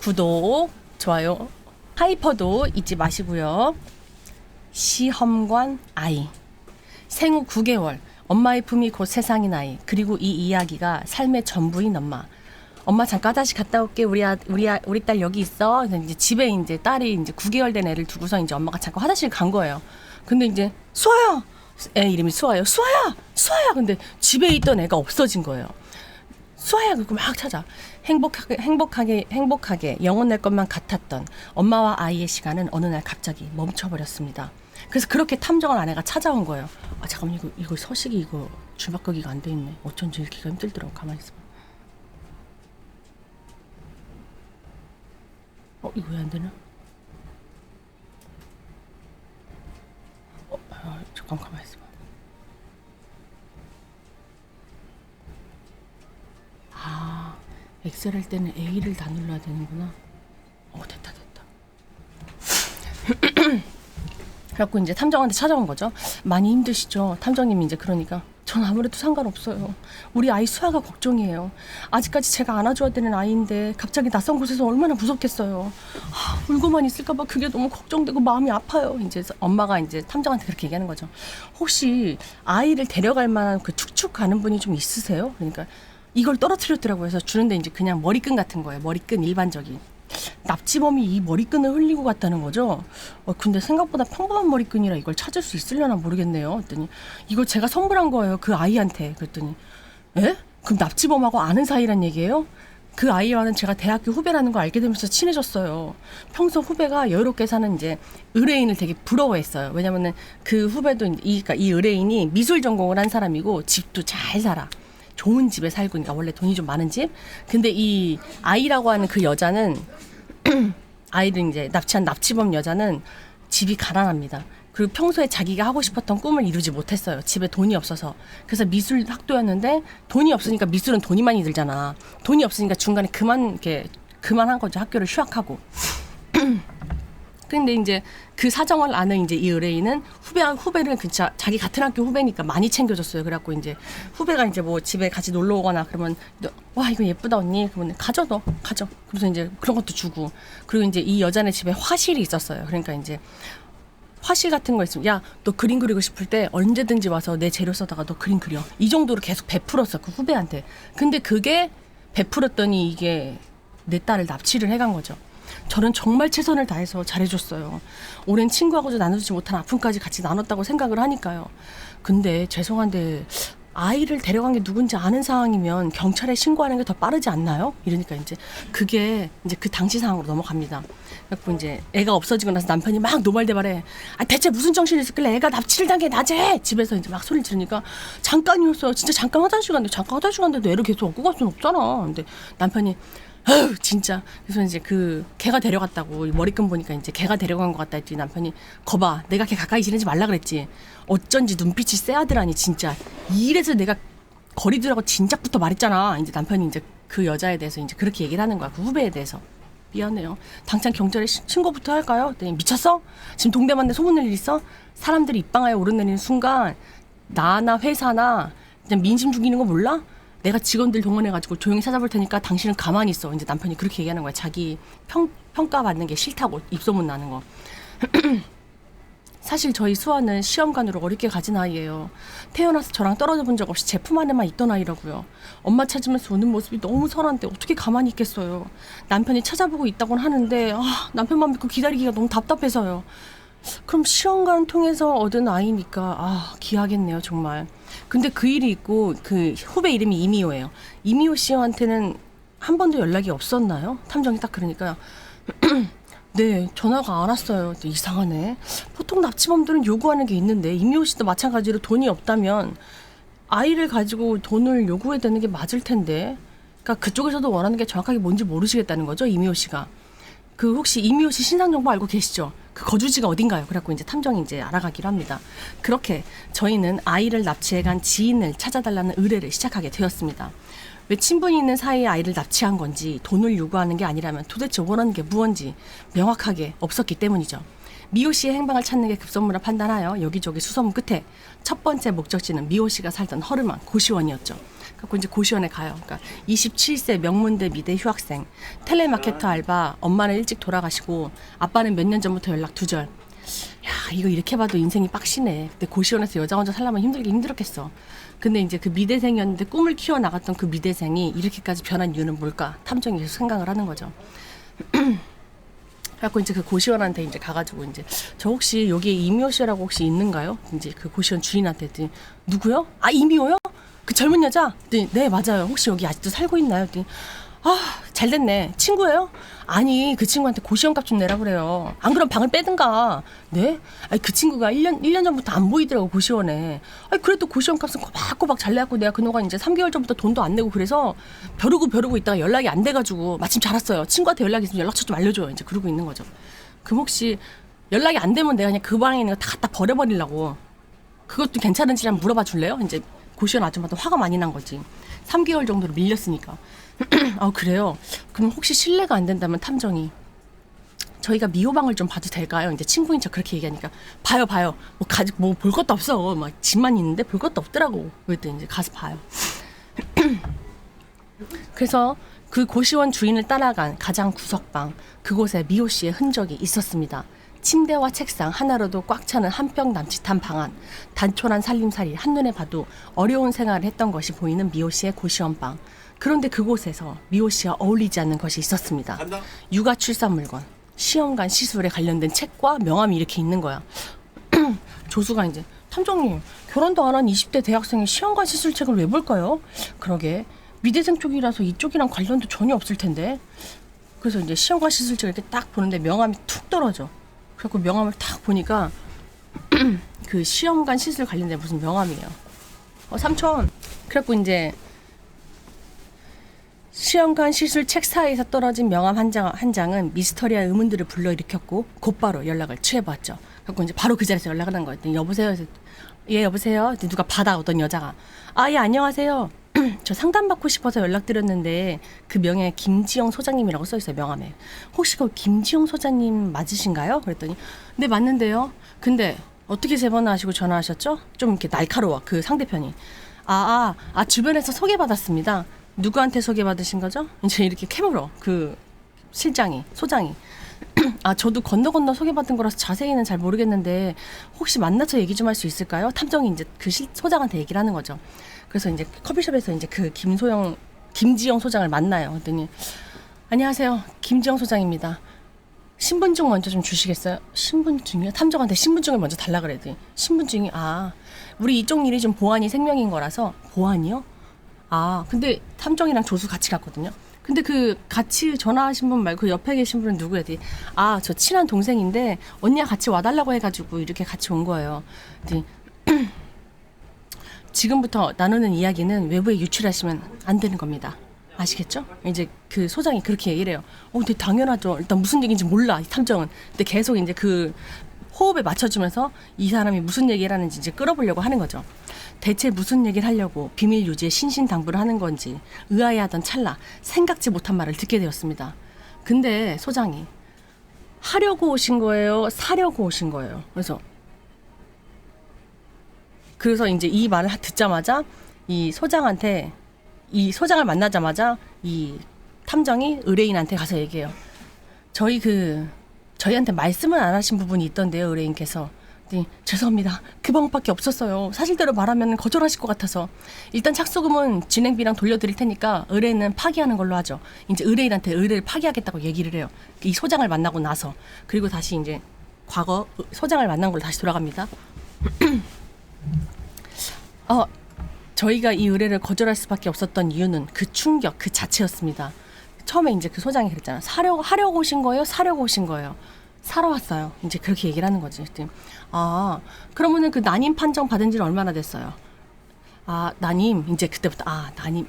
구독, 좋아요, 하이퍼도 잊지 마시고요. 시험관 아이, 생후 9개월, 엄마의 품이 곧 세상이 나이. 그리고 이 이야기가 삶의 전부인 엄마. 엄마 잠깐 화장실 갔다 올게. 우리 딸 여기 있어. 이제 집에 이제 딸이 이제 9개월 된 애를 두고서 이제 엄마가 잠깐 화장실 간 거예요. 근데 이제 수아야, 애 이름이 수아예요. 수아야. 근데 집에 있던 애가 없어진 거예요. 수아야, 그거 막 찾아. 행복하게 영원할 것만 같았던 엄마와 아이의 시간은 어느 날 갑자기 멈춰버렸습니다. 그래서 그렇게 탐정을 아내가 찾아온 거예요. 아, 잠깐만, 이거 서식이 이거 줄바꾸기가 안 돼 있네. 어쩐지 읽기가 힘들더라고. 가만히 있어봐. 이거 왜 안 되나? 잠깐 가만히 있어봐. 엑셀 할 때는 A를 다 눌러야 되는구나. 됐다. 그래갖고 이제 탐정한테 찾아온 거죠. 많이 힘드시죠? 탐정님이 이제 그러니까 전 아무래도 상관없어요. 우리 아이 수아가 걱정이에요. 아직까지 제가 안아줘야 되는 아이인데 갑자기 낯선 곳에서 얼마나 무섭겠어요. 울고만 있을까봐 그게 너무 걱정되고 마음이 아파요. 이제 엄마가 이제 탐정한테 그렇게 얘기하는 거죠. 혹시 아이를 데려갈 만한 그 축축 가는 분이 좀 있으세요? 그러니까 이걸 떨어뜨렸더라고요. 그래서 주는데 이제 그냥 머리끈 같은 거예요. 머리끈 일반적인. 납치범이 이 머리끈을 흘리고 갔다는 거죠. 근데 생각보다 평범한 머리끈이라 이걸 찾을 수 있으려나 모르겠네요. 그랬더니 이거 제가 선물한 거예요. 그 아이한테. 그랬더니 에? 그럼 납치범하고 아는 사이란 얘기예요? 그 아이와는 제가 대학교 후배라는 거 알게 되면서 친해졌어요. 평소 후배가 여유롭게 사는 이제 의뢰인을 되게 부러워했어요. 왜냐면은 그 후배도 그러니까 이 의뢰인이 미술 전공을 한 사람이고 집도 잘 살아. 좋은 집에 살고, 그러니까 원래 돈이 좀 많은 집. 근데 이 아이라고 하는 그 여자는 아이를 이제 납치한 납치범 여자는 집이 가난합니다. 그리고 평소에 자기가 하고 싶었던 꿈을 이루지 못했어요. 집에 돈이 없어서. 그래서 미술 학도였는데 돈이 없으니까 미술은 돈이 많이 들잖아. 돈이 없으니까 중간에 그만한 거죠. 학교를 휴학하고. 근데 이제 그 사정을 아는 이제 이 의뢰인은 후배를 자기 같은 학교 후배니까 많이 챙겨줬어요. 그래갖고 이제 후배가 이제 뭐 집에 같이 놀러 오거나 그러면 와, 이거 예쁘다 언니. 그러면 가져. 그래서 이제 그런 것도 주고. 그리고 이제 이 여자네 집에 화실이 있었어요. 그러니까 이제 화실 같은 거 있으면 야, 너 그림 그리고 싶을 때 언제든지 와서 내 재료 써다가 너 그림 그려. 이 정도로 계속 베풀었어, 그 후배한테. 근데 그게 베풀었더니 이게 내 딸을 납치를 해간 거죠. 저는 정말 최선을 다해서 잘해줬어요. 오랜 친구하고도 나누지 못한 아픔까지 같이 나눴다고 생각을 하니까요. 근데 죄송한데 아이를 데려간 게 누군지 아는 상황이면 경찰에 신고하는 게 더 빠르지 않나요? 이러니까 이제 그게 이제 그 당시 상황으로 넘어갑니다. 그래서 이제 애가 없어지고 나서 남편이 막 노발대발해. 대체 무슨 정신이 있었길래 애가 납치를 당해 낮에 집에서 이제 막 소리를 지르니까 잠깐이었어요. 진짜 잠깐 화장실 갔는데 애를 계속 업고 갈 수는 없잖아. 근데 남편이 아유 진짜. 그래서 이제 그 걔가 데려갔다고 머리끈 보니까 이제 걔가 데려간 것 같다 했더니 남편이 거봐, 내가 걔 가까이 지내지 말라 그랬지. 어쩐지 눈빛이 쎄하더라니 진짜. 이래서 내가 거리 두라고 진작부터 말했잖아. 이제 남편이 이제 그 여자에 대해서 이제 그렇게 얘기를 하는 거야. 그 후배에 대해서. 미안해요. 당장 경찰에 신고부터 할까요? 그랬더니 미쳤어? 지금 동대만 내 소문낼 일 있어? 사람들이 입방아에 오르내리는 순간 나나 회사나 그냥 민심 죽이는 거 몰라? 내가 직원들 동원해가지고 조용히 찾아볼 테니까 당신은 가만히 있어. 이제 남편이 그렇게 얘기하는 거야. 자기 평가받는 게 싫다고 입소문 나는 거. 사실 저희 수아는 시험관으로 어렵게 가진 아이예요. 태어나서 저랑 떨어져 본 적 없이 제 품 안에만 있던 아이라고요. 엄마 찾으면서 우는 모습이 너무 선한데 어떻게 가만히 있겠어요. 남편이 찾아보고 있다고는 하는데 남편만 믿고 기다리기가 너무 답답해서요. 그럼 시험관 통해서 얻은 아이니까 귀하겠네요 정말. 근데 그 일이 있고 그 후배 이름이 이미호예요. 이미호 씨한테는 한 번도 연락이 없었나요? 탐정이 딱 그러니까 네, 전화가 안 왔어요. 이상하네. 보통 납치범들은 요구하는 게 있는데 이미호 씨도 마찬가지로 돈이 없다면 아이를 가지고 돈을 요구해야 되는 게 맞을 텐데. 그러니까 그쪽에서도 원하는 게 정확하게 뭔지 모르시겠다는 거죠, 이미호 씨가. 그 혹시 이미호 씨 신상 정보 알고 계시죠? 그 거주지가 어딘가요? 그래갖고 이제 탐정이 이제 알아가기로 합니다. 그렇게 저희는 아이를 납치해간 지인을 찾아달라는 의뢰를 시작하게 되었습니다. 왜 친분이 있는 사이에 아이를 납치한 건지 돈을 요구하는 게 아니라면 도대체 원하는 게 무언지 명확하게 없었기 때문이죠. 미호 씨의 행방을 찾는 게 급선무라 판단하여 여기저기 수소문 끝에 첫 번째 목적지는 미호 씨가 살던 허름한 고시원이었죠. 갖고 이제 고시원에 가요. 그러니까 27세 명문대 미대 휴학생, 텔레마케터 알바, 엄마는 일찍 돌아가시고 아빠는 몇 년 전부터 연락 두절. 야, 이거 이렇게 봐도 인생이 빡시네. 근데 고시원에서 여자 혼자 살려면 힘들었겠어. 근데 이제 그 미대생이었는데 꿈을 키워나갔던 그 미대생이 이렇게까지 변한 이유는 뭘까? 탐정이 계속 생각을 하는 거죠. 그래갖고 이제 그 고시원한테 이제 가가지고 이제 저 혹시 여기에 이미호 씨라고 혹시 있는가요? 이제 그 고시원 주인한테 했더니 누구요? 아, 이미호요? 그 젊은 여자? 네, 맞아요. 혹시 여기 아직도 살고 있나요? 아, 잘 됐네. 친구예요? 아니, 그 친구한테 고시원 값 좀 내라 그래요. 안 그럼 방을 빼든가. 네? 아니, 그 친구가 1년 전부터 안 보이더라고, 고시원에. 아니, 그래도 고시원 값은 꼬박꼬박 잘 내갖고 내가 그동안 이제 3개월 전부터 돈도 안 내고 그래서 벼르고 있다가 연락이 안 돼가지고 마침 잘 왔어요. 친구한테 연락이 있으면 연락처 좀 알려줘요. 이제 그러고 있는 거죠. 그럼 혹시 연락이 안 되면 내가 그냥 그 방에 있는 거 다 갖다 버려버리려고. 그것도 괜찮은지 한번 물어봐 줄래요? 이제 고시원 아줌마도 화가 많이 난 거지. 3개월 정도로 밀렸으니까. 아, 그래요? 그럼 혹시 실례가 안 된다면 탐정이 저희가 미호방을 좀 봐도 될까요? 이제 친구인 척 그렇게 얘기하니까 봐요. 뭐 볼 것도 없어. 막 집만 있는데 볼 것도 없더라고. 그랬더니 이제 가서 봐요. 그래서 그 고시원 주인을 따라간 가장 구석방, 그곳에 미호 씨의 흔적이 있었습니다. 침대와 책상 하나로도 꽉 차는 한평 남짓한 방 안, 단촐한 살림살이 한눈에 봐도 어려운 생활을 했던 것이 보이는 미호 씨의 고시원방. 그런데 그곳에서 미호 씨와 어울리지 않는 것이 있었습니다. 육아 출산 물건, 시험관 시술에 관련된 책과 명함이 이렇게 있는 거야. 조수가 이제 탐정님, 결혼도 안 한 20대 대학생이 시험관 시술책을 왜 볼까요? 그러게 미대생 쪽이라서 이쪽이랑 관련도 전혀 없을 텐데. 그래서 이제 시험관 시술책을 이렇게 딱 보는데 명함이 툭 떨어져. 그래갖고 명함을 딱 보니까 그 시험관 시술 관련된 무슨 명함이에요. 삼촌. 그래갖고 이제 시험관 시술 책 사이에서 떨어진 명함 한 장은 미스터리한 의문들을 불러일으켰고 곧바로 연락을 취해봤죠. 그래갖고 이제 바로 그 자리에서 연락을 한 거예요. 여보세요? 예, 여보세요? 누가 받아, 어떤 여자가. 아, 예, 안녕하세요. 저 상담받고 싶어서 연락드렸는데 그 명예에 김지영 소장님이라고 써있어요, 명함에. 혹시 그 김지영 소장님 맞으신가요? 그랬더니 네, 맞는데요. 근데 어떻게 세 번 하시고 전화하셨죠? 좀 이렇게 날카로워, 그 상대편이. 주변에서 소개받았습니다. 누구한테 소개받으신 거죠? 이제 이렇게 캐물어, 그 소장이. 아, 저도 건너 소개받은 거라서 자세히는 잘 모르겠는데 혹시 만나서 얘기 좀 할 수 있을까요? 탐정이 이제 그 소장한테 얘기를 하는 거죠. 그래서 이제 커피숍에서 이제 그 김지영 소장을 만나요. 그랬더니 안녕하세요, 김지영 소장입니다. 신분증 먼저 좀 주시겠어요? 신분증이요? 탐정한테 신분증을 먼저 달라 그랬더니 신분증이 우리 이쪽 일이 좀 보안이 생명인 거라서. 보안이요? 근데 탐정이랑 조수 같이 갔거든요. 근데 그 같이 전화하신 분 말고 그 옆에 계신 분은 누구야? 저 친한 동생인데 언니가 같이 와달라고 해가지고 이렇게 같이 온 거예요. 지금부터 나누는 이야기는 외부에 유출하시면 안 되는 겁니다. 아시겠죠? 이제 그 소장이 그렇게 얘기를 해요. 근데 당연하죠. 일단 무슨 얘기인지 몰라, 이 탐정은. 근데 계속 이제 그 호흡에 맞춰주면서 이 사람이 무슨 얘기를 하는지 이제 끌어보려고 하는 거죠. 대체 무슨 얘기를 하려고 비밀 유지에 신신당부를 하는 건지 의아해하던 찰나 생각지 못한 말을 듣게 되었습니다. 근데 소장이 하려고 오신 거예요? 사려고 오신 거예요? 그래서 이제 이 말을 듣자마자 이 소장을 만나자마자 이 탐정이 의뢰인한테 가서 얘기해요. 저희한테 말씀은 안 하신 부분이 있던데요, 의뢰인께서. 네, 죄송합니다. 그 방법밖에 없었어요. 사실대로 말하면 거절하실 것 같아서. 일단 착수금은 진행비랑 돌려드릴 테니까 의뢰인은 파기하는 걸로 하죠. 이제 의뢰인한테 의뢰를 파기하겠다고 얘기를 해요. 이 소장을 만나고 나서. 그리고 다시 이제 과거 소장을 만난 걸로 다시 돌아갑니다. 저희가 이 의뢰를 거절할 수밖에 없었던 이유는 그 충격 그 자체였습니다. 처음에 이제 그 소장이 그랬잖아. 하려고 오신 거예요? 사려고 오신 거예요? 사러 왔어요. 이제 그렇게 얘기를 하는 거지. 그러면은 그 난임 판정 받은 지는 얼마나 됐어요? 난임. 이제 그때부터 난임.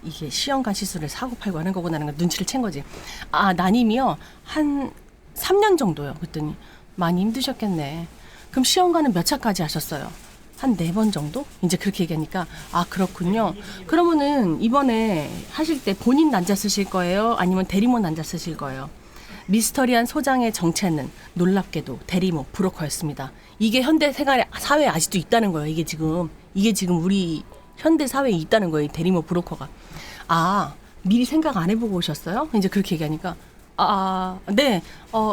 이게 시험관 시술을 사고 팔고 하는 거구나라는 걸 눈치를 챈 거지. 난임이요? 한 3년 정도요. 그랬더니 많이 힘드셨겠네. 그럼 시험관은 몇 차까지 하셨어요? 한 4번 정도? 이제 그렇게 얘기하니까 그렇군요. 그러면은 이번에 하실 때 본인 난자 쓰실 거예요? 아니면 대리모 난자 쓰실 거예요? 미스터리한 소장의 정체는 놀랍게도 대리모 브로커였습니다. 이게 현대 사회에 아직도 있다는 거예요. 이게 지금 우리 현대 사회에 있다는 거예요. 이 대리모 브로커가. 아, 미리 생각 안 해보고 오셨어요? 이제 그렇게 얘기하니까 네,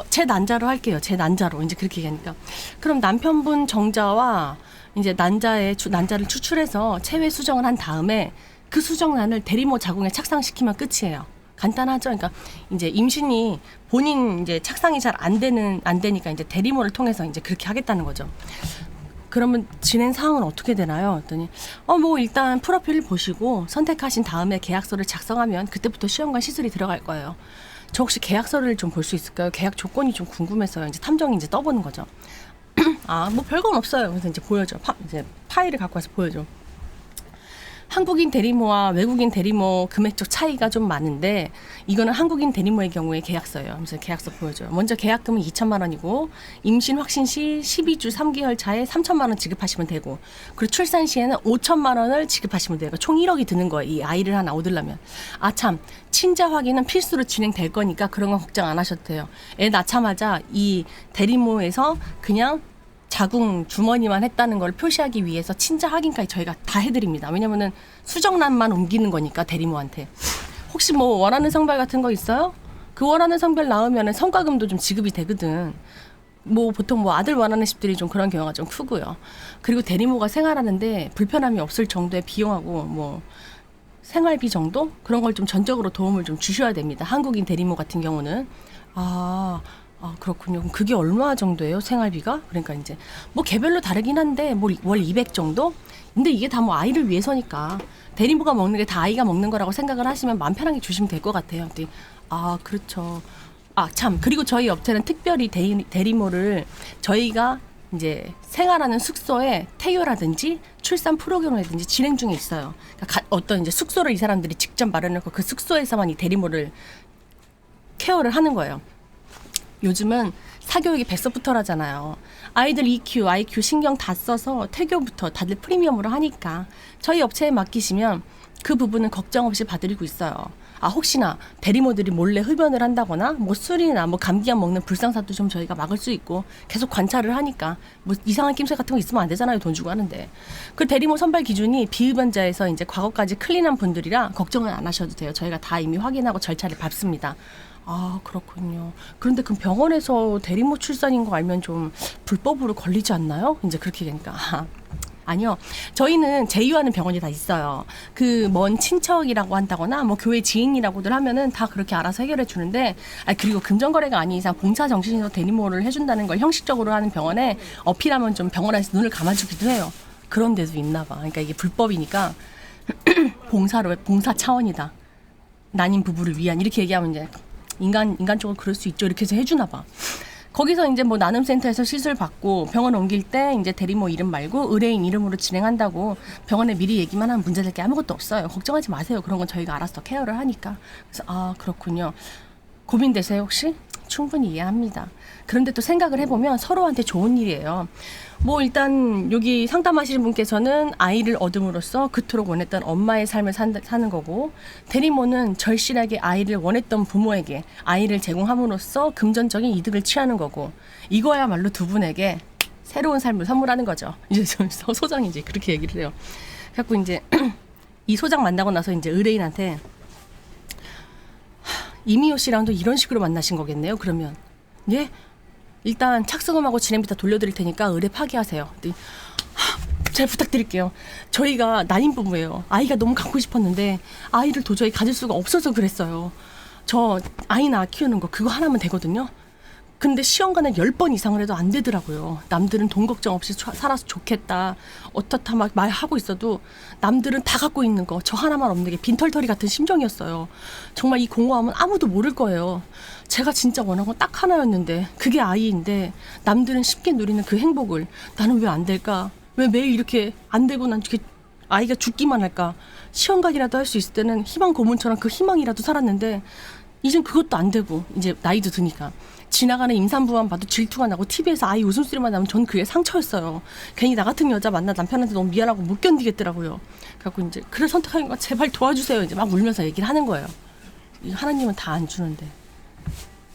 제 난자로 할게요. 제 난자로. 이제 그렇게 얘기하니까. 그럼 남편분 정자와 이제 난자를 추출해서 체외 수정을 한 다음에 그 수정란을 대리모 자궁에 착상시키면 끝이에요. 간단하죠. 그러니까 이제 임신이 본인 이제 착상이 잘 안 되니까 이제 대리모를 통해서 이제 그렇게 하겠다는 거죠. 그러면 진행 사항은 어떻게 되나요? 했더니 뭐 일단 프로필을 보시고 선택하신 다음에 계약서를 작성하면 그때부터 시험관 시술이 들어갈 거예요. 저 혹시 계약서를 좀 볼 수 있을까요? 계약 조건이 좀 궁금해서요. 이제 탐정이 이제 떠보는 거죠. 뭐 별건 없어요. 그래서 이제 보여줘. 이제 파일을 갖고 와서 보여줘. 한국인 대리모와 외국인 대리모 금액적 차이가 좀 많은데 이거는 한국인 대리모의 경우에 계약서예요. 그래서 계약서 보여줘요. 먼저 계약금은 2천만 원이고 임신 확신 시 12주 3개월 차에 3천만 원 지급하시면 되고 그리고 출산 시에는 5천만 원을 지급하시면 돼요. 총 1억이 드는 거예요. 이 아이를 하나 얻으려면. 참 친자 확인은 필수로 진행될 거니까 그런 건 걱정 안 하셔도 돼요. 애 낳자마자 이 대리모에서 그냥 자궁 주머니만 했다는 걸 표시하기 위해서 친자 확인까지 저희가 다 해드립니다. 왜냐면은 수정란만 옮기는 거니까 대리모한테. 혹시 뭐 원하는 성별 같은 거 있어요? 그 원하는 성별 나오면은 성과금도 좀 지급이 되거든. 뭐 보통 뭐 아들 원하는 집들이 좀 그런 경우가 좀 크고요. 그리고 대리모가 생활하는데 불편함이 없을 정도의 비용하고 뭐 생활비 정도 그런 걸 좀 전적으로 도움을 좀 주셔야 됩니다. 한국인 대리모 같은 경우는 그렇군요. 그럼 그게 얼마 정도예요? 생활비가? 그러니까 이제 뭐 개별로 다르긴 한데 뭐 월 200 정도? 근데 이게 다 뭐 아이를 위해서니까 대리모가 먹는 게 다 아이가 먹는 거라고 생각을 하시면 마음 편하게 주시면 될 것 같아요. 근데 그렇죠. 참 그리고 저희 업체는 특별히 대리모를 저희가 이제 생활하는 숙소에 태교라든지 출산 프로그램이라든지 진행 중에 있어요. 그러니까 어떤 이제 숙소를 이 사람들이 직접 마련해놓고 그 숙소에서만 이 대리모를 케어를 하는 거예요. 요즘은 사교육이 백서부터라잖아요. 아이들 EQ, IQ 신경 다 써서 태교부터 다들 프리미엄으로 하니까 저희 업체에 맡기시면 그 부분은 걱정 없이 봐드리고 있어요. 혹시나 대리모들이 몰래 흡연을 한다거나 뭐 술이나 뭐 감기약 먹는 불상사도 좀 저희가 막을 수 있고 계속 관찰을 하니까 뭐 이상한 낌새 같은 거 있으면 안 되잖아요. 돈 주고 하는데. 그 대리모 선발 기준이 비흡연자에서 이제 과거까지 클린한 분들이라 걱정은 안 하셔도 돼요. 저희가 다 이미 확인하고 절차를 밟습니다. 그렇군요. 그런데 그 병원에서 대리모 출산인 거 알면 좀 불법으로 걸리지 않나요? 이제 그렇게 되니까. 아니요. 저희는 제휴하는 병원이 다 있어요. 그 먼 친척이라고 한다거나 뭐 교회 지인이라고들 하면은 다 그렇게 알아서 해결해 주는데 그리고 금전거래가 아닌 이상 봉사 정신으로 대리모를 해준다는 걸 형식적으로 하는 병원에 어필하면 좀 병원에서 눈을 감아주기도 해요. 그런 데도 있나 봐. 그러니까 이게 불법이니까 봉사 차원이다. 난임 부부를 위한 이렇게 얘기하면 이제 인간적으로 그럴 수 있죠. 이렇게 해서 해주나 봐. 거기서 이제 뭐 나눔센터에서 시술 받고 병원 옮길 때 이제 대리모 이름 말고 의뢰인 이름으로 진행한다고 병원에 미리 얘기만 하면 문제될 게 아무것도 없어요. 걱정하지 마세요. 그런 건 저희가 알아서 케어를 하니까. 그래서 그렇군요. 고민되세요 혹시? 충분히 이해합니다. 그런데 또 생각을 해보면 서로한테 좋은 일이에요. 뭐 일단 여기 상담하시는 분께서는 아이를 얻음으로써 그토록 원했던 엄마의 삶을 사는 거고 대리모는 절실하게 아이를 원했던 부모에게 아이를 제공함으로써 금전적인 이득을 취하는 거고 이거야말로 두 분에게 새로운 삶을 선물하는 거죠. 이제 소장이 이제 그렇게 얘기를 해요. 그래갖고 이제 이 소장 만나고 나서 이제 의뢰인한테 이미호 씨랑도 이런 식으로 만나신 거겠네요. 그러면 예? 일단 착수금하고 진행비 다 돌려드릴 테니까 의뢰 파기하세요. 잘 부탁드릴게요. 저희가 난임 부부예요. 아이가 너무 갖고 싶었는데 아이를 도저히 가질 수가 없어서 그랬어요. 저 아이 낳아 키우는 거 그거 하나면 되거든요. 근데 시험관을 10번 이상을 해도 안 되더라고요. 남들은 돈 걱정 없이 살아서 좋겠다. 어떻다 막 말하고 있어도 남들은 다 갖고 있는 거 저 하나만 없는 게 빈털터리 같은 심정이었어요. 정말 이 공허함은 아무도 모를 거예요. 제가 진짜 원한 건 딱 하나였는데 그게 아이인데 남들은 쉽게 누리는 그 행복을 나는 왜 안 될까? 왜 매일 이렇게 안 되고 난 이렇게 아이가 죽기만 할까? 시험각이라도 할 수 있을 때는 희망 고문처럼 그 희망이라도 살았는데 이젠 그것도 안 되고 이제 나이도 드니까 지나가는 임산부만 봐도 질투가 나고 TV에서 아이 웃음소리만 나면 전 그게 상처였어요. 괜히 나 같은 여자 만나 남편한테 너무 미안하고 못 견디겠더라고요. 그래갖고 이제 그래 선택하는 거 제발 도와주세요. 이제 막 울면서 얘기를 하는 거예요. 하나님은 다 안 주는데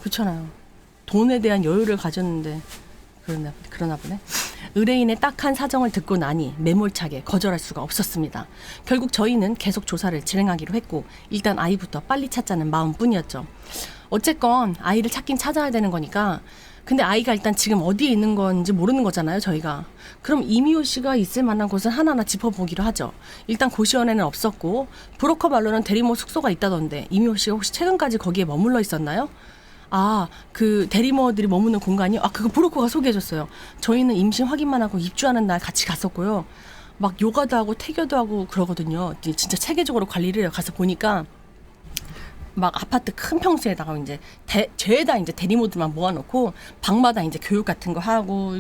그렇잖아요. 돈에 대한 여유를 가졌는데 그러나 보네. 의뢰인의 딱한 사정을 듣고 나니 매몰차게 거절할 수가 없었습니다. 결국 저희는 계속 조사를 진행하기로 했고 일단 아이부터 빨리 찾자는 마음뿐이었죠. 어쨌건 아이를 찾긴 찾아야 되는 거니까. 근데 아이가 일단 지금 어디에 있는 건지 모르는 거잖아요, 저희가. 그럼 이미호 씨가 있을 만한 곳을 하나하나 짚어보기로 하죠. 일단 고시원에는 없었고 브로커 말로는 대리모 숙소가 있다던데 이미호 씨가 혹시 최근까지 거기에 머물러 있었나요? 아, 그 대리모들이 머무는 공간이 그거 브로커가 소개해줬어요. 저희는 임신 확인만 하고 입주하는 날 같이 갔었고요. 막 요가도 하고 태교도 하고 그러거든요. 진짜 체계적으로 관리를 해요. 가서 보니까 막 아파트 큰 평수에다가 이제 죄다 이제 대리모들만 모아놓고 방마다 이제 교육 같은 거 하고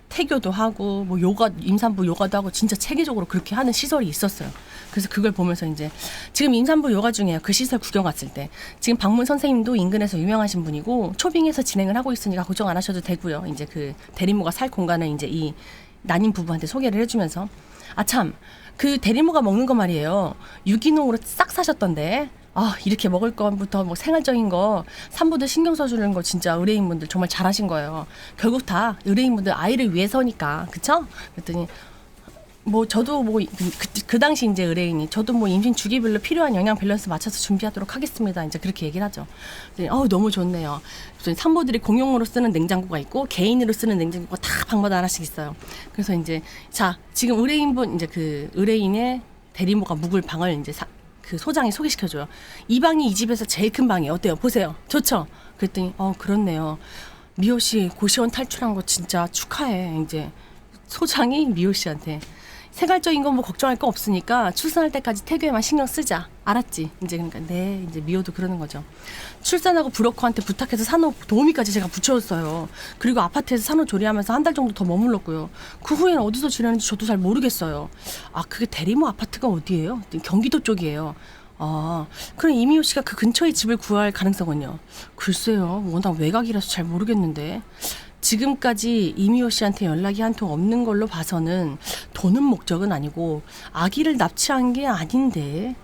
태교도 하고 뭐 요가 임산부 요가도 하고 진짜 체계적으로 그렇게 하는 시설이 있었어요. 그래서 그걸 보면서 이제 지금 임산부 요가 중에요. 그 시설 구경 왔을 때 지금 방문 선생님도 인근에서 유명하신 분이고 초빙해서 진행을 하고 있으니까 걱정 안 하셔도 되고요. 이제 그 대리모가 살 공간을 이제 이 난임 부부한테 소개를 해주면서 참 그 대리모가 먹는 거 말이에요. 유기농으로 싹 사셨던데. 이렇게 먹을 거부터 뭐 생활적인 거 산모들 신경 써주는 거 진짜 의뢰인분들 정말 잘하신 거예요. 결국 다 의뢰인분들 아이를 위해서니까, 그쵸? 그랬더니 뭐 저도 뭐 그 당시 이제 의뢰인이 저도 뭐 임신 주기별로 필요한 영양 밸런스 맞춰서 준비하도록 하겠습니다. 이제 그렇게 얘기를 하죠. 너무 좋네요. 산모들이 공용으로 쓰는 냉장고가 있고 개인으로 쓰는 냉장고가 다 방마다 하나씩 있어요. 그래서 이제 자 지금 의뢰인분 이제 그 의뢰인의 대리모가 묵을 방을 이제 그 소장이 소개시켜줘요. 이 방이 이 집에서 제일 큰 방이에요. 어때요? 보세요. 좋죠? 그랬더니 그렇네요. 미호 씨 고시원 탈출한 거 진짜 축하해. 이제 소장이 미호 씨한테 생활적인 건 뭐 걱정할 거 없으니까 출산할 때까지 태교에만 신경 쓰자. 알았지? 이제 그러니까 네 이제 미호도 그러는 거죠. 출산하고 브로커한테 부탁해서 산후 도우미까지 제가 붙여줬어요. 그리고 아파트에서 산후 조리하면서 한 달 정도 더 머물렀고요. 그 후에는 어디서 지내는지 저도 잘 모르겠어요. 그게 대리모 아파트가 어디예요? 경기도 쪽이에요. 그럼 이미호 씨가 그 근처에 집을 구할 가능성은요? 글쎄요. 워낙 외곽이라서 잘 모르겠는데. 지금까지 이미호 씨한테 연락이 한 통 없는 걸로 봐서는 돈은 목적은 아니고 아기를 납치한 게 아닌데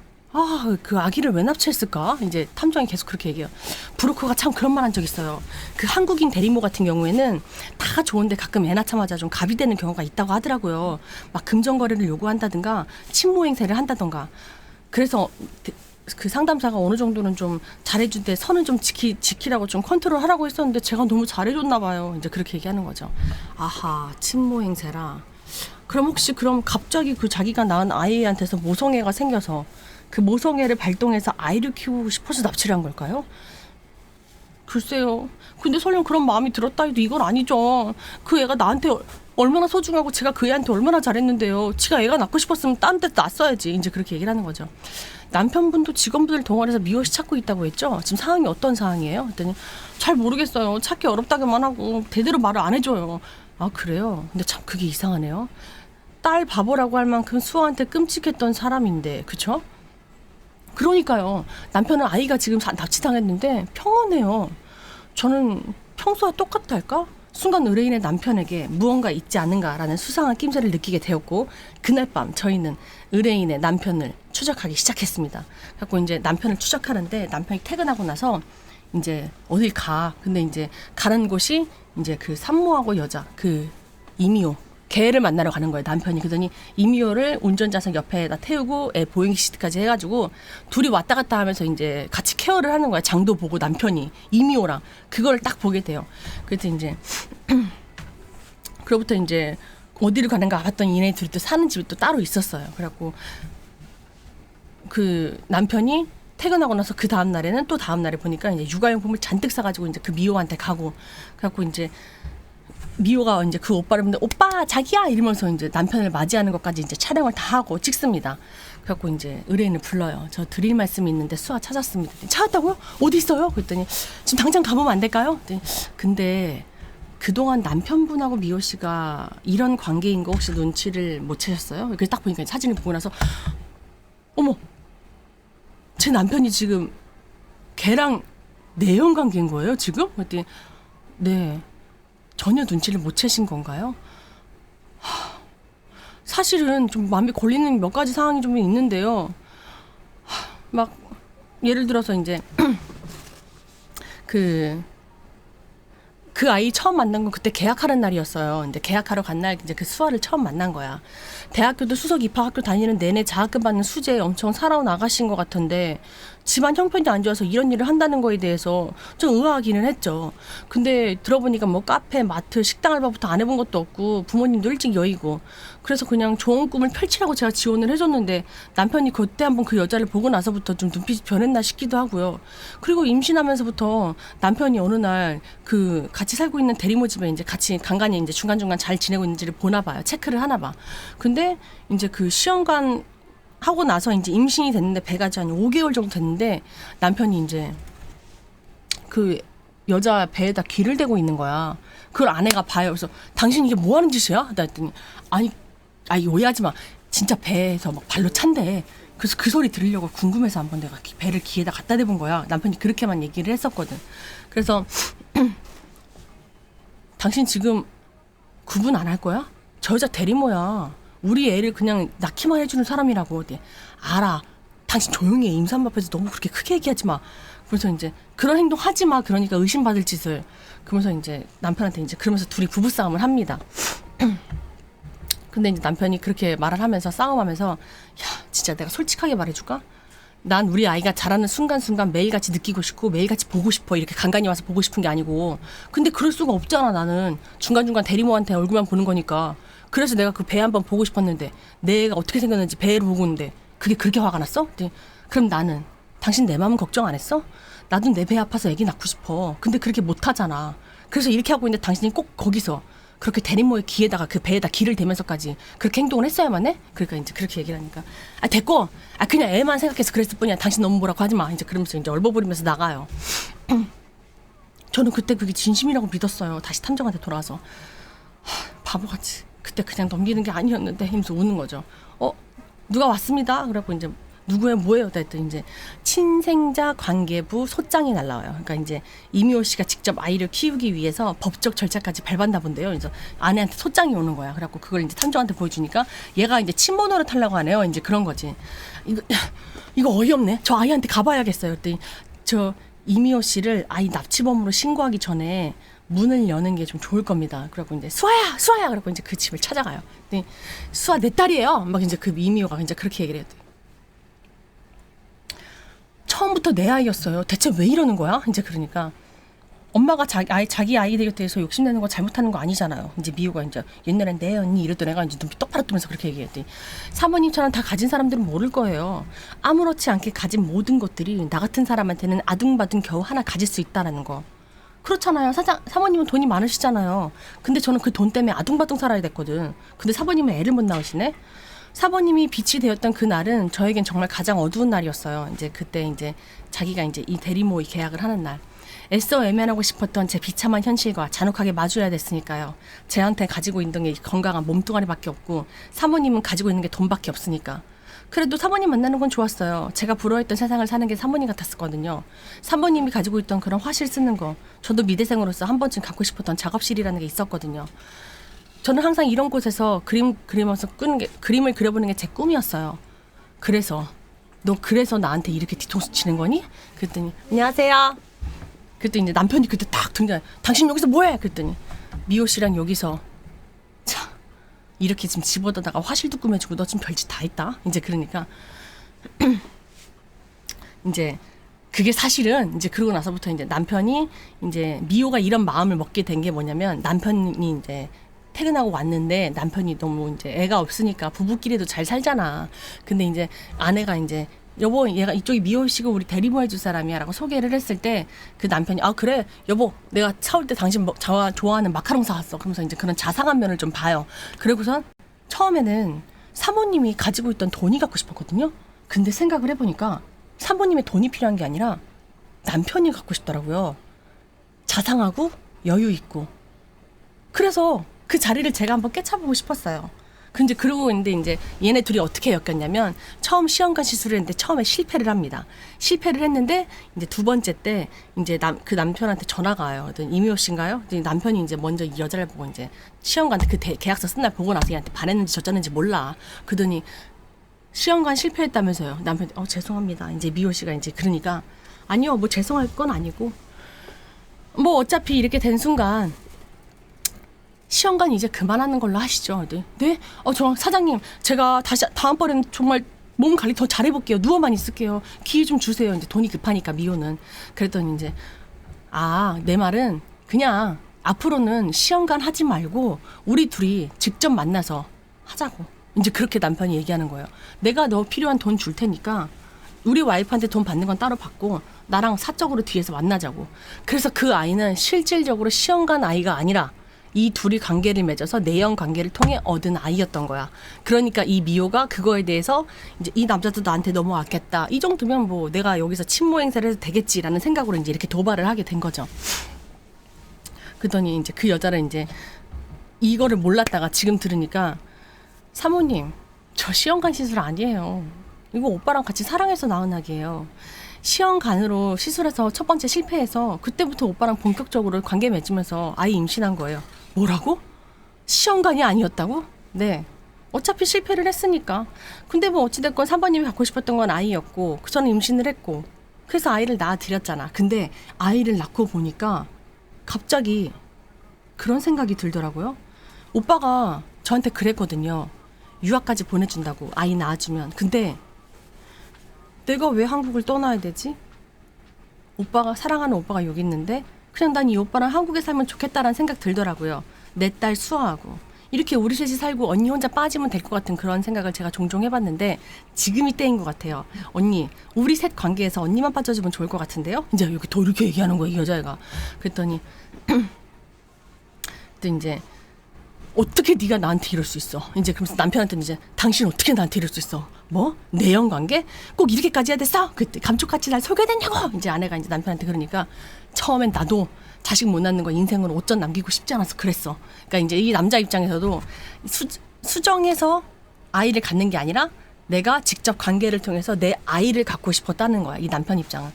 그 아기를 왜 납치했을까? 이제 탐정이 계속 그렇게 얘기해요. 브로커가 참 그런 말 한 적 있어요. 그 한국인 대리모 같은 경우에는 다 좋은데 가끔 애 낳자마자 좀 갑이 되는 경우가 있다고 하더라고요. 막 금전거래를 요구한다든가 친모 행세를 한다든가. 그래서 그 상담사가 어느 정도는 좀 잘해줄 때 선은 좀 지키라고 좀 컨트롤 하라고 했었는데 제가 너무 잘해줬나 봐요. 이제 그렇게 얘기하는 거죠. 친모 행세라. 그럼 갑자기 그 자기가 낳은 아이한테서 모성애가 생겨서 그 모성애를 발동해서 아이를 키우고 싶어서 납치를 한 걸까요? 글쎄요. 근데 설령 그런 마음이 들었다 해도 이건 아니죠. 그 애가 나한테 얼마나 소중하고 제가 그 애한테 얼마나 잘했는데요. 지가 애가 낳고 싶었으면 딴 데 낳았어야지. 이제 그렇게 얘기를 하는 거죠. 남편분도 직원분들 동원해서 미호 씨 찾고 있다고 했죠? 지금 상황이 어떤 상황이에요? 그랬더니 잘 모르겠어요. 찾기 어렵다고만 하고 대대로 말을 안 해줘요. 그래요? 근데 참 그게 이상하네요. 딸 바보라고 할 만큼 수아한테 끔찍했던 사람인데 그쵸? 그러니까요. 남편은 아이가 지금 납치당했는데 평온해요. 저는 평소와 똑같달까? 순간 의뢰인의 남편에게 무언가 있지 않은가라는 수상한 낌새를 느끼게 되었고 그날 밤 저희는 의뢰인의 남편을 추적하기 시작했습니다. 그래서 이제 남편을 추적하는데 남편이 퇴근하고 나서 이제 어딜 가. 근데 이제 가는 곳이 이제 그 산모하고 여자 그 이미호 걔를 만나러 가는 거예요. 남편이. 그러더니 이미호를 운전자석 옆에다 태우고 애 보행 시트까지 해가지고 둘이 왔다 갔다 하면서 이제 같이 케어를 하는 거야. 장도 보고 남편이 이미호랑 그걸 딱 보게 돼요. 그래서 이제 그로부터 이제 어디를 가는가 봤더니 얘네 둘이 또 사는 집이 또 따로 있었어요. 그래갖고 그 남편이 퇴근하고 나서 그 다음 날에는 또 다음 날에 보니까 이제 육아용품을 잔뜩 사가지고 이제 그 미호한테 가고 그래갖고 이제 미호가 이제 그 오빠를 보는데 오빠 자기야 이러면서 이제 남편을 맞이하는 것까지 이제 촬영을 다 하고 찍습니다. 그래갖고 이제 의뢰인을 불러요. 저 드릴 말씀이 있는데 수아 찾았습니다. 찾았다고요? 어디 있어요? 그랬더니 지금 당장 가보면 안 될까요? 그랬더니 근데 그동안 남편분하고 미호 씨가 이런 관계인 거 혹시 눈치를 못 채셨어요? 그래서 딱 보니까 사진을 보고 나서 어머 제 남편이 지금 걔랑 내연 관계인 거예요 지금? 그랬더니 네 전혀 눈치를 못 채신 건가요? 사실은 좀 마음에 걸리는 몇 가지 상황이 좀 있는데요. 막 예를 들어서 이제 그 그 아이 처음 만난 건 그때 계약하는 날이었어요. 근데 계약하러 간 날 이제 그 수아를 처음 만난 거야. 대학교도 수석 입학학교 다니는 내내 장학금 받는 수재에 엄청 살아온 아가씨인 것 같은데 집안 형편이 안 좋아서 이런 일을 한다는 거에 대해서 좀 의아하기는 했죠. 근데 들어보니까 뭐 카페, 마트, 식당 알바부터 안 해본 것도 없고 부모님도 일찍 여의고 그래서 그냥 좋은 꿈을 펼치라고 제가 지원을 해줬는데 남편이 그때 한번 그 여자를 보고 나서부터 좀 눈빛이 변했나 싶기도 하고요. 그리고 임신하면서부터 남편이 어느 날 그 같이 살고 있는 대리모 집에 이제 같이 간간히 이제 중간중간 잘 지내고 있는지를 보나 봐요. 체크를 하나 봐. 근데 이제 그 시험관 하고 나서 이제 임신이 됐는데 배가 이제 한 5개월 정도 됐는데 남편이 이제 그 여자 배에다 귀를 대고 있는 거야. 그걸 아내가 봐요. 그래서 당신 이게 뭐 하는 짓이야? 나 했더니 아니 오해하지 마. 진짜 배에서 막 발로 찬대. 그래서 그 소리 들으려고 궁금해서 한번 내가 배를 귀에다 갖다 대본 거야. 남편이 그렇게만 얘기를 했었거든. 그래서 당신 지금 구분 안 할 거야? 저 여자 대리모야. 우리 애를 그냥 낳기만 해주는 사람이라고. 네. 알아. 당신 조용히 해. 임산부 앞에서 너무 그렇게 크게 얘기하지 마. 그래서 이제 그런 행동 하지 마. 그러니까 의심받을 짓을. 그러면서 이제 남편한테 이제 그러면서 둘이 부부싸움을 합니다. 근데 이제 남편이 그렇게 말을 하면서 싸움하면서 야 진짜 내가 솔직하게 말해줄까? 난 우리 아이가 자라는 순간순간 매일같이 느끼고 싶고 매일같이 보고 싶어. 이렇게 간간히 와서 보고 싶은 게 아니고. 근데 그럴 수가 없잖아. 나는 중간중간 대리모한테 얼굴만 보는 거니까. 그래서 내가 그 배 한번 보고 싶었는데 내 애가 어떻게 생겼는지 배를 보고 있는데 그게 그렇게 화가 났어? 네. 그럼 나는 당신 내 마음은 걱정 안 했어? 나도 내 배 아파서 애기 낳고 싶어. 근데 그렇게 못하잖아. 그래서 이렇게 하고 있는데 당신이 꼭 거기서 그렇게 대리모의 귀에다가 그 배에다 귀를 대면서까지 그렇게 행동을 했어야만 해? 그러니까 이제 그렇게 얘기를 하니까 됐고 그냥 애만 생각해서 그랬을 뿐이야. 당신 너무 뭐라고 하지 마. 이제 그러면서 이제 얼버무리면서 나가요. 저는 그때 그게 진심이라고 믿었어요. 다시 탐정한테 돌아와서 바보같이 그때 그냥 넘기는 게 아니었는데 하면서 우는 거죠. 누가 왔습니다. 그래갖고 이제 누구예요? 뭐예요? 했더니 이제 친생자 관계부 소장이 날라와요. 그러니까 이제 이미호 씨가 직접 아이를 키우기 위해서 법적 절차까지 밟았나 본데요. 그래서 아내한테 소장이 오는 거야. 그래갖고 그걸 이제 탐정한테 보여주니까 얘가 이제 친모노를 타려고 하네요. 이제 그런 거지. 이거 어이없네. 저 아이한테 가봐야겠어요. 그랬더니 저 이미호 씨를 아이 납치범으로 신고하기 전에 문을 여는 게 좀 좋을 겁니다. 그래갖고 이제 수아야. 그래갖고 이제 그 집을 찾아가요. 근데 수아 내 딸이에요. 막 이제 그 이미호가 이제 그렇게 얘기를 해요. 처음부터 내 아이였어요. 대체 왜 이러는 거야? 이제 그러니까 엄마가 자기 아이에 대해서 욕심내는 거 잘못하는 거 아니잖아요. 이제 미호가 이제 옛날엔 내 언니 이랬던 애가 이제 눈빛 똑바로 뜨면서 그렇게 얘기했더니 사모님처럼 다 가진 사람들은 모를 거예요. 아무렇지 않게 가진 모든 것들이 나 같은 사람한테는 아둥바둥 겨우 하나 가질 수 있다라는 거. 그렇잖아요. 사모님은 돈이 많으시잖아요. 근데 저는 그 돈 때문에 아둥바둥 살아야 됐거든. 근데 사모님은 애를 못 낳으시네. 사모님이 빛이 되었던 그 날은 저에겐 정말 가장 어두운 날이었어요. 이제 그때 이제 자기가 이제 이 대리모의 계약을 하는 날. 애써 외면하고 싶었던 제 비참한 현실과 잔혹하게 마주해야 됐으니까요. 제한테 가지고 있는 게 건강한 몸뚱아리밖에 없고 사모님은 가지고 있는 게 돈밖에 없으니까. 그래도 사모님 만나는 건 좋았어요. 제가 부러워했던 세상을 사는 게 사모님 같았었거든요. 사모님이 가지고 있던 그런 화실 쓰는 거 저도 미대생으로서 한 번쯤 갖고 싶었던 작업실이라는 게 있었거든요. 저는 항상 이런 곳에서 그림을 그려보는 게 제 꿈이었어요. 그래서 너 그래서 나한테 이렇게 뒤통수 치는 거니? 그랬더니 안녕하세요. 그랬더니 이제 남편이 그때 딱 등장해. 당신 여기서 뭐해? 그랬더니 미호 씨랑 여기서 참 이렇게 지금 집어다가 화실도 꾸며주고 너 지금 별짓 다 했다. 이제 그러니까 이제 그게 사실은 이제 그러고 나서부터 이제 남편이 이제 미호가 이런 마음을 먹게 된 게 뭐냐면 남편이 이제 퇴근하고 왔는데 남편이 너무 이제 애가 없으니까 부부끼리도 잘 살잖아. 근데 이제 아내가 이제 여보 얘가 이쪽이 미호 씨고 우리 대리모 해줄 사람이야 라고 소개를 했을 때 그 남편이 그래 여보 내가 사올 때 당신 좋아하는 마카롱 사왔어. 그러면서 이제 그런 자상한 면을 좀 봐요. 그리고선 처음에는 사모님이 가지고 있던 돈이 갖고 싶었거든요. 근데 생각을 해보니까 사모님의 돈이 필요한 게 아니라 남편이 갖고 싶더라고요. 자상하고 여유 있고. 그래서 그 자리를 제가 한번 깨쳐보고 싶었어요. 근데 그러고 있는데 이제 얘네 둘이 어떻게 엮였냐면 처음 시험관 시술을 했는데 처음에 실패를 합니다. 실패를 했는데 이제 두 번째 때 이제 그 남편한테 전화가 와요. 이미호 씨인가요? 남편이 이제 먼저 이 여자를 보고 이제 시험관 그 계약서 쓴 날 보고 나서 얘한테 반했는지 졌는지 몰라. 그러더니 시험관 실패했다면서요. 남편이 죄송합니다. 이제 미호 씨가 이제 그러니까 아니요 뭐 죄송할 건 아니고 뭐 어차피 이렇게 된 순간 시험관 이제 그만하는 걸로 하시죠. 네. 네? 저 사장님 제가 다시 다음번에는 정말 몸 관리 더 잘해볼게요. 누워만 있을게요. 기회 좀 주세요. 이제 돈이 급하니까 미호는. 그랬더니 이제 내 말은 그냥 앞으로는 시험관 하지 말고 우리 둘이 직접 만나서 하자고. 이제 그렇게 남편이 얘기하는 거예요. 내가 너 필요한 돈 줄 테니까 우리 와이프한테 돈 받는 건 따로 받고 나랑 사적으로 뒤에서 만나자고. 그래서 그 아이는 실질적으로 시험관 아이가 아니라 이 둘이 관계를 맺어서 내연 관계를 통해 얻은 아이였던 거야. 그러니까 이 미호가 그거에 대해서 이제 이 남자도 나한테 너무 아꼈다. 이 정도면 뭐 내가 여기서 친모 행세를 해도 되겠지라는 생각으로 이제 이렇게 도발을 하게 된 거죠. 그러더니 이제 그 여자를 이제 이거를 몰랐다가 지금 들으니까 사모님, 저 시험관 시술 아니에요. 이거 오빠랑 같이 사랑해서 낳은 아기예요. 시험관으로 시술해서 첫 번째 실패해서 그때부터 오빠랑 본격적으로 관계 맺으면서 아이 임신한 거예요. 뭐라고? 시험관이 아니었다고? 네. 어차피 실패를 했으니까. 근데 뭐 어찌됐건 3번님이 갖고 싶었던 건 아이였고 저는 임신을 했고 그래서 아이를 낳아드렸잖아. 근데 아이를 낳고 보니까 갑자기 그런 생각이 들더라고요. 오빠가 저한테 그랬거든요. 유학까지 보내준다고 아이 낳아주면. 근데 내가 왜 한국을 떠나야 되지? 오빠가 사랑하는 오빠가 여기 있는데 그냥 난 이 오빠랑 한국에 살면 좋겠다라는 생각 들더라고요. 내 딸 수아하고 이렇게 우리 셋이 살고 언니 혼자 빠지면 될 것 같은 그런 생각을 제가 종종 해봤는데 지금이 때인 것 같아요. 언니 우리 셋 관계에서 언니만 빠져주면 좋을 것 같은데요? 이제 여기 더 이렇게 얘기하는 거예요, 이 여자애가. 그랬더니 또 이제 어떻게 네가 나한테 이럴 수 있어? 이제 그러면서 남편한테는 이제 당신 어떻게 나한테 이럴 수 있어? 뭐? 내연 관계? 꼭 이렇게까지 해야 됐어? 그때 감쪽같이 날 속여야 되냐고? 이제 아내가 이제 남편한테 그러니까 처음엔 나도 자식 못 낳는 거 인생으로 오점 남기고 싶지 않아서 그랬어. 그러니까 이제 이 남자 입장에서도 수정해서 아이를 갖는 게 아니라 내가 직접 관계를 통해서 내 아이를 갖고 싶었다는 거야. 이 남편 입장은.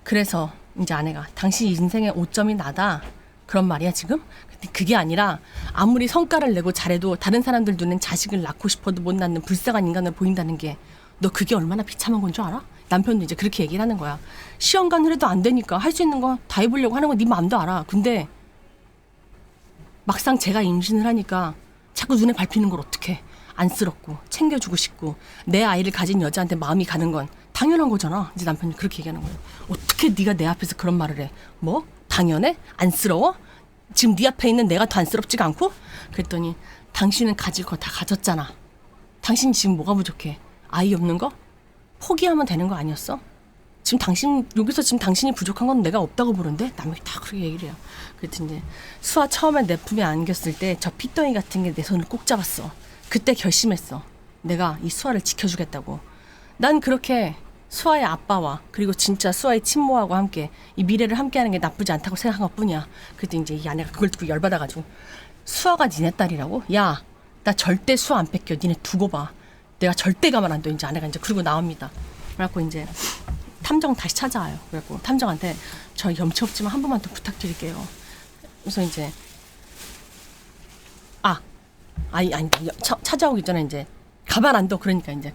그래서 이제 아내가 당신 인생의 오점이 나다. 그런 말이야 지금? 근데 그게 아니라 아무리 성과를 내고 잘해도 다른 사람들 눈엔 자식을 낳고 싶어도 못 낳는 불쌍한 인간을 보인다는 게 너 그게 얼마나 비참한 건 줄 알아? 남편도 이제 그렇게 얘기를 하는 거야. 시험관을 해도 안 되니까 할 수 있는 거 다 해보려고 하는 건 네 마음도 알아. 근데 막상 제가 임신을 하니까 자꾸 눈에 밟히는 걸 어떡해. 안쓰럽고 챙겨주고 싶고 내 아이를 가진 여자한테 마음이 가는 건 당연한 거잖아. 이제 남편이 그렇게 얘기하는 거예요. 어떻게 네가 내 앞에서 그런 말을 해. 뭐? 당연해? 안쓰러워? 지금 네 앞에 있는 내가 더 안쓰럽지가 않고? 그랬더니 당신은 가질 거 다 가졌잖아. 당신 지금 뭐가 부족해? 아이 없는 거? 포기하면 되는 거 아니었어? 지금 여기서 지금 당신이 부족한 건 내가 없다고 보는데? 남이 다 그렇게 얘기를 해요. 그랬더니 이제 수아 처음에 내 품에 안겼을 때 저 핏덩이 같은 게 내 손을 꼭 잡았어. 그때 결심했어. 내가 이 수아를 지켜주겠다고. 난 그렇게 수아의 아빠와 그리고 진짜 수아의 친모하고 함께 이 미래를 함께하는 게 나쁘지 않다고 생각한 것뿐이야. 그때 이제 이 아내가 그걸 듣고 열받아가지고 수아가 니네 딸이라고? 야, 나 절대 수아 안 뺏겨. 니네 두고 봐. 내가 절대 가만 안 둬. 이제 아내가 이제 그러고 나옵니다. 그래갖고 이제 탐정 다시 찾아와요. 그래갖고 탐정한테 저 염치 없지만 한 번만 더 부탁드릴게요. 그래서 이제 아니 찾아오기 전에 이제 가만 안 둬. 그러니까 이제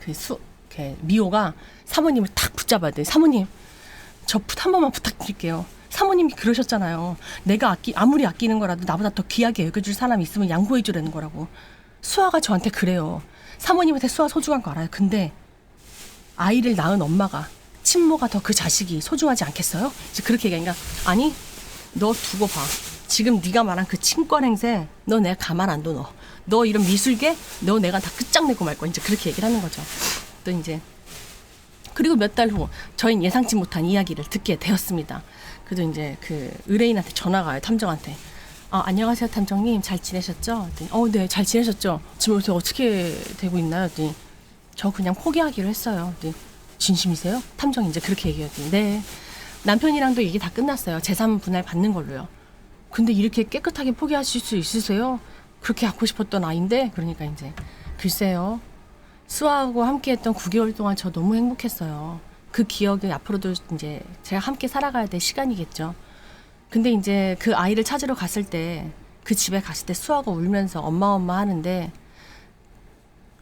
미호가 사모님을 탁 붙잡아야 돼. 사모님, 저 한 번만 부탁드릴게요. 사모님이 그러셨잖아요. 내가 아무리 아끼는 거라도 나보다 더 귀하게 여겨줄 사람이 있으면 양보해 주라는 거라고. 수아가 저한테 그래요. 사모님한테 수아 소중한 거 알아요. 근데 아이를 낳은 엄마가 친모가 더 그 자식이 소중하지 않겠어요? 이제 그렇게 얘기하니까 아니 너 두고 봐. 지금 네가 말한 그 친권 행세 너 내가 가만 안 둬. 너 이런 미술계 너 내가 다 끝장내고 말 거야. 이제 그렇게 얘기를 하는 거죠. 또 이제 그리고 몇 달 후 저희는 예상치 못한 이야기를 듣게 되었습니다. 그래도 이제 그 의뢰인한테 전화가 와요. 탐정한테. 안녕하세요 탐정님 잘 지내셨죠? 네 잘 지내셨죠? 지금 요새 어떻게 되고 있나요? 저 그냥 포기하기로 했어요. 진심이세요? 탐정이 이제 그렇게 얘기했더니 네 남편이랑도 얘기 다 끝났어요. 재산 분할 받는 걸로요. 근데 이렇게 깨끗하게 포기하실 수 있으세요? 그렇게 갖고 싶었던 아이인데. 그러니까 이제 글쎄요. 수아하고 함께했던 9개월 동안 저 너무 행복했어요. 그 기억이 앞으로도 이제 제가 함께 살아가야 될 시간이겠죠. 근데 이제 그 아이를 찾으러 갔을 때 그 집에 갔을 때 수아가 울면서 엄마 하는데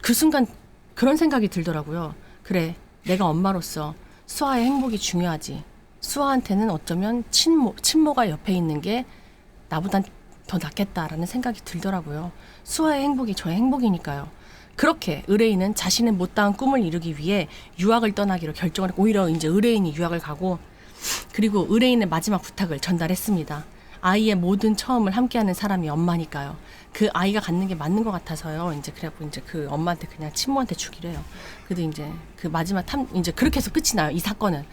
그 순간 그런 생각이 들더라고요. 그래 내가 엄마로서 수아의 행복이 중요하지. 수아한테는 어쩌면 친모가 옆에 있는 게 나보단 더 낫겠다라는 생각이 들더라고요. 수아의 행복이 저의 행복이니까요. 그렇게 의뢰인은 자신의 못다한 꿈을 이루기 위해 유학을 떠나기로 결정을 했고, 오히려 이제 의뢰인이 유학을 가고, 그리고 의뢰인의 마지막 부탁을 전달했습니다. 아이의 모든 처음을 함께하는 사람이 엄마니까요. 그 아이가 갖는 게 맞는 것 같아서요. 이제 그래갖고 이제 그 엄마한테 그냥 친모한테 주기로 해요. 그래도 이제 그 마지막 이제 그렇게 해서 끝이 나요. 이 사건은.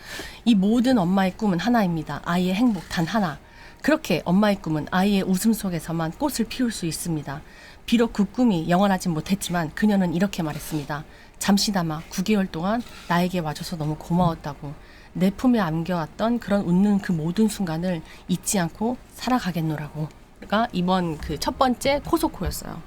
이 모든 엄마의 꿈은 하나입니다. 아이의 행복 단 하나. 그렇게 엄마의 꿈은 아이의 웃음 속에서만 꽃을 피울 수 있습니다. 비록 그 꿈이 영원하진 못했지만 그녀는 이렇게 말했습니다. 잠시나마 9개월 동안 나에게 와줘서 너무 고마웠다고. 내 품에 안겨왔던 그런 웃는 그 모든 순간을 잊지 않고 살아가겠노라고. 가 이번 그 첫 번째 코소코였어요.